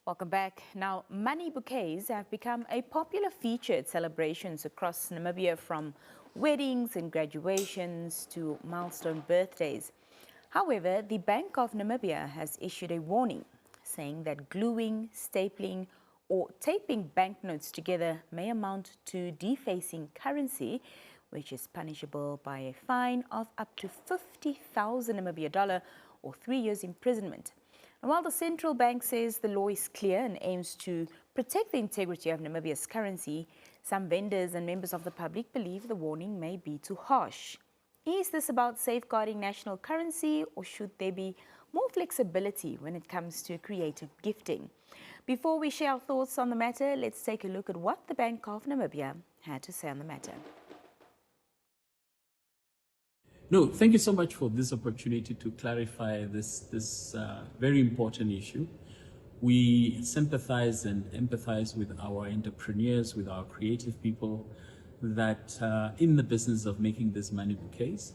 Welcome back. Now, money bouquets have become a popular feature at celebrations across Namibia, from weddings and graduations to milestone birthdays. However, the Bank of Namibia has issued a warning, saying that gluing, stapling, or taping banknotes together may amount to defacing currency, which is punishable by a fine of up to 50,000 Namibia dollar or 3 years imprisonment. And while the central bank says the law is clear and aims to protect the integrity of Namibia's currency, some vendors and members of the public believe the warning may be too harsh. Is this about safeguarding national currency, or should there be more flexibility when it comes to creative gifting? Before we share our thoughts on the matter, let's take a look at what the Bank of Namibia had to say on the matter. No, thank you so much for this opportunity to clarify this very important issue. We sympathize and empathize with our entrepreneurs, with our creative people that in the business of making this money bouquets.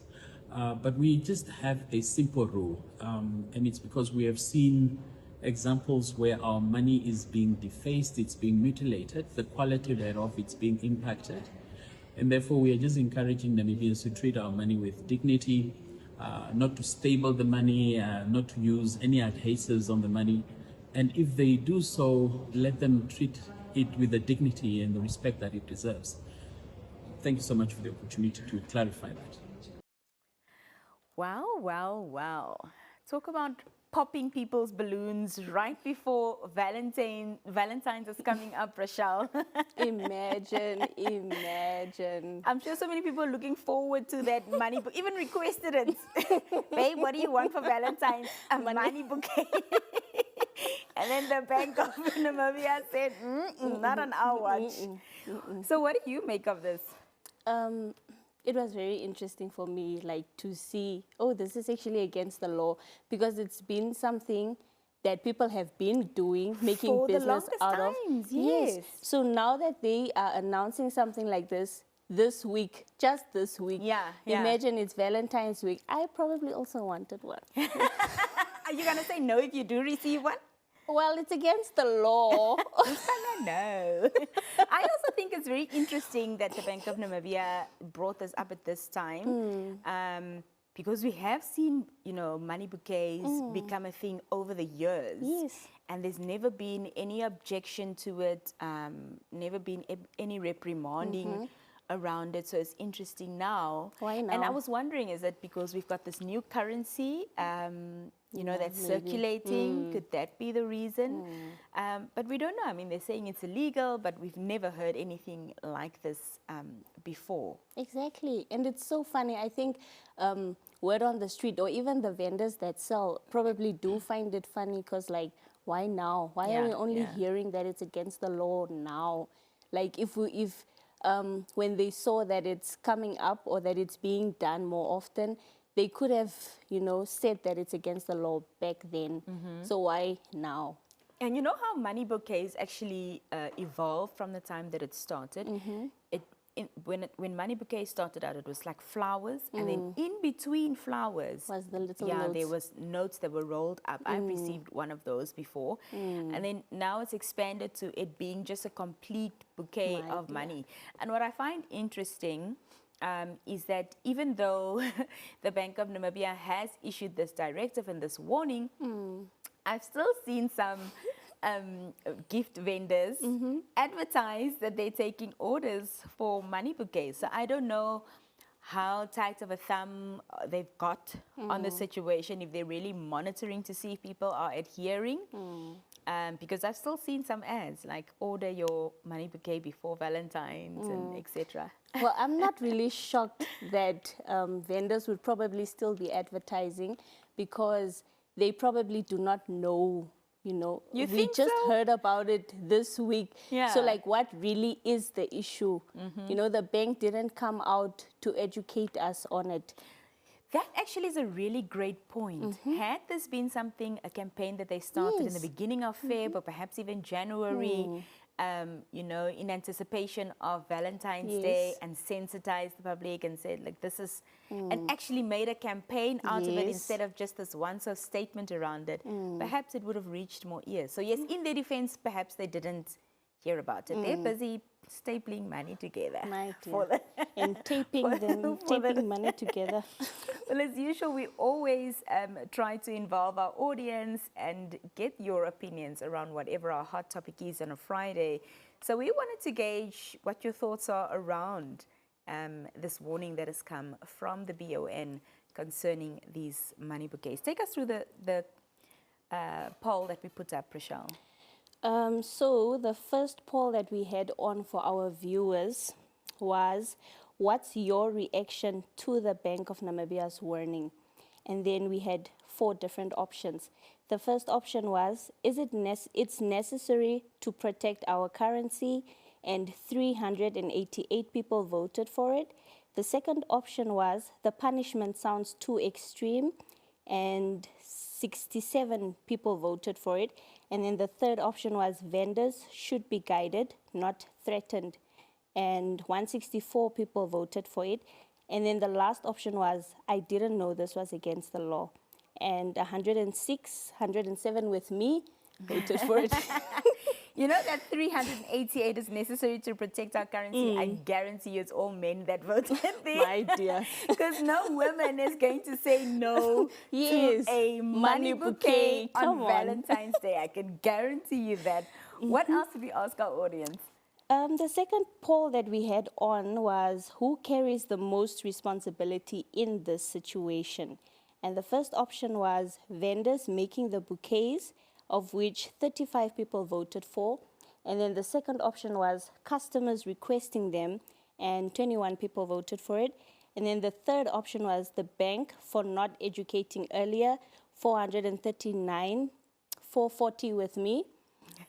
But we just have a simple rule, and it's because we have seen examples where our money is being defaced, it's being mutilated, the quality thereof it's being impacted. And therefore, we are just encouraging Namibians to treat our money with dignity, not to staple the money, not to use any adhesives on the money. And if they do so, let them treat it with the dignity and the respect that it deserves. Thank you so much for the opportunity to clarify that. Well. Talk about popping people's balloons right before Valentine's is coming up, Rochelle. Imagine. I'm sure so many people are looking forward to that money book, even requested it. Babe, what do you want for Valentine's? A money bouquet. And then the Bank of Namibia said, not on our watch. So what do you make of this? It was very interesting for me, like, to see, oh, this is actually against the law, because it's been something that people have been doing, making for business the out of. times, yes. So now that they are announcing something like this week, just this week. Yeah. Imagine it's Valentine's week. I probably also wanted one. Are you going to say no if you do receive one? Well, it's against the law. No. I also think it's very interesting that the Bank of Namibia brought this up at this time, because we have seen, money bouquets become a thing over the years. Yes. And there's never been any objection to it, never been any reprimanding around it. So it's interesting now. Why now? And I was wondering, is it because we've got this new currency, that's maybe. circulating? Could that be the reason? But we don't know. I mean, they're saying it's illegal, but we've never heard anything like this before. Exactly. And it's so funny. I think word on the street, or even the vendors that sell, probably do find it funny, because, like, why now? Why are we only hearing that it's against the law now? Like, when they saw that it's coming up, or that it's being done more often, they could have, said that it's against the law back then. So why now? And you know how money bouquets actually evolved from the time that it started? When money bouquets started out, it was like flowers, and then in between flowers Was the little notes. there was notes that were rolled up. I've received one of those before. And then now it's expanded to it being just a complete bouquet of money. And what I find interesting is that even though the Bank of Namibia has issued this directive and this warning, I've still seen some gift vendors advertise that they're taking orders for money bouquets. So I don't know how tight of a thumb they've got on the situation, if they're really monitoring to see if people are adhering. Because I've still seen some ads like order your money bouquet before Valentine's and etc. Well, I'm not really shocked that vendors would probably still be advertising, because they probably do not know. You we think just so? heard about it this week. Yeah. So, like, what really is the issue? The bank didn't come out to educate us on it. That actually is a really great point. Had this been a campaign that they started in the beginning of Feb or perhaps even January, you know, in anticipation of Valentine's Day, and sensitized the public and said, like, this is, and actually made a campaign out of it instead of just this once-off statement around it, perhaps it would have reached more ears. So yes, in their defense, perhaps they didn't hear about it. They're busy stapling money together. And taping money together. Well, as usual, we always try to involve our audience and get your opinions around whatever our hot topic is on a Friday. So we wanted to gauge what your thoughts are around this warning that has come from the BON concerning these money bouquets. Take us through the poll that we put up, Prashal. So the first poll that we had on for our viewers was, what's your reaction to the Bank of Namibia's warning? And then we had 4 different options. The first option was, it's necessary to protect our currency, and 388 people voted for it. The second option was, the punishment sounds too extreme, and 67 people voted for it. And then the third option was, vendors should be guided, not threatened. And 164 people voted for it. And then the last option was, I didn't know this was against the law. And 107 with me voted for it. You know that 388 is necessary to protect our currency. I guarantee you it's all men that voted there. My dear. Because no woman is going to say no to a money bouquet on Valentine's Day. I can guarantee you that. What else did we ask our audience? The second poll that we had on was, who carries the most responsibility in this situation? And the first option was vendors making the bouquets, of which 35 people voted for. And then the second option was customers requesting them, and 21 people voted for it. And then the third option was the bank for not educating earlier, 439, 440 with me.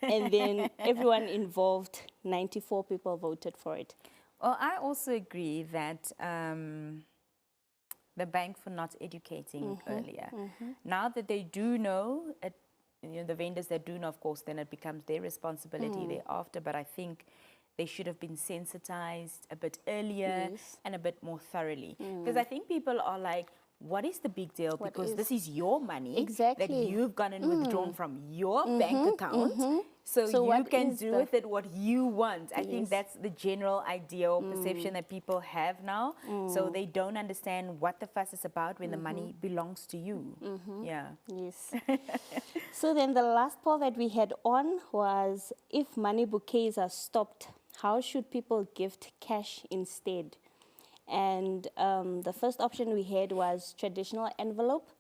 And then everyone involved, 94 people voted for it. Well, I also agree that the bank for not educating earlier. Now that they do know, you know, the vendors that do know, of course, then it becomes their responsibility thereafter. But I think they should have been sensitized a bit earlier and a bit more thoroughly. Because I think people are like, what is the big deal? Because this is your money that you've gone and withdrawn from your bank account. So you can do with it what you want. I think that's the general idea or perception that people have now. So they don't understand what the fuss is about when the money belongs to you. Yeah. Yes. So then the last poll that we had on was, if money bouquets are stopped, how should people gift cash instead? And the first option we had was traditional envelope.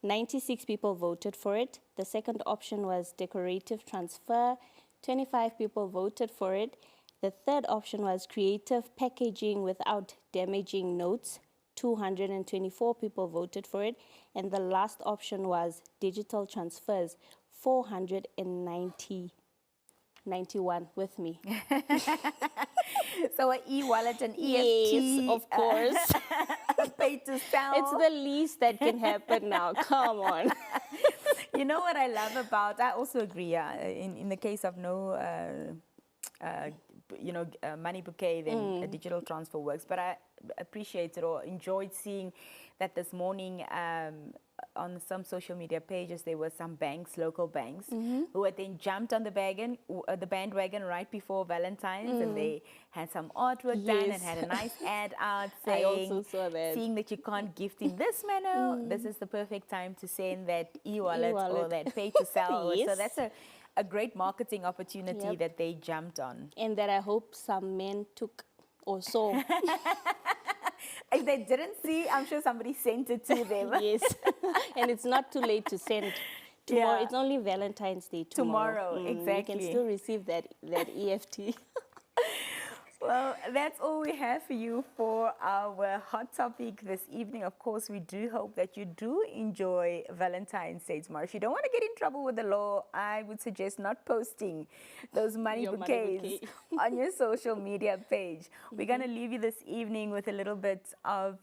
96 people voted for it. The second option was decorative transfer. 25 people voted for it. The third option was creative packaging without damaging notes. 224 people voted for it. And the last option was digital transfers. 491 with me. So an e-wallet and EFT. Yes, of course. Pay to sell. It's the least that can happen now. Come on. You know what I love about, I also agree, in the case of no, money bouquet, then a digital transfer works. But I appreciated or enjoyed seeing that this morning on some social media pages, there were some banks, local banks, who had then jumped on the bandwagon right before Valentine's, and they had some artwork done and had a nice ad out saying, I also saw that. Seeing that you can't gift in this manner, this is the perfect time to send that e-wallet or that pay to sell. So that's a great marketing opportunity that they jumped on. And that I hope some men took or saw. If they didn't see, I'm sure somebody sent it to them. Yes. And it's not too late to send. Tomorrow, it's only Valentine's Day tomorrow. Exactly. You can still receive that EFT. Well, that's all we have for you for our hot topic this evening. Of course, we do hope that you do enjoy Valentine's Day tomorrow. If you don't want to get in trouble with the law, I would suggest not posting those money bouquets on your social media page. We're going to leave you this evening with a little bit of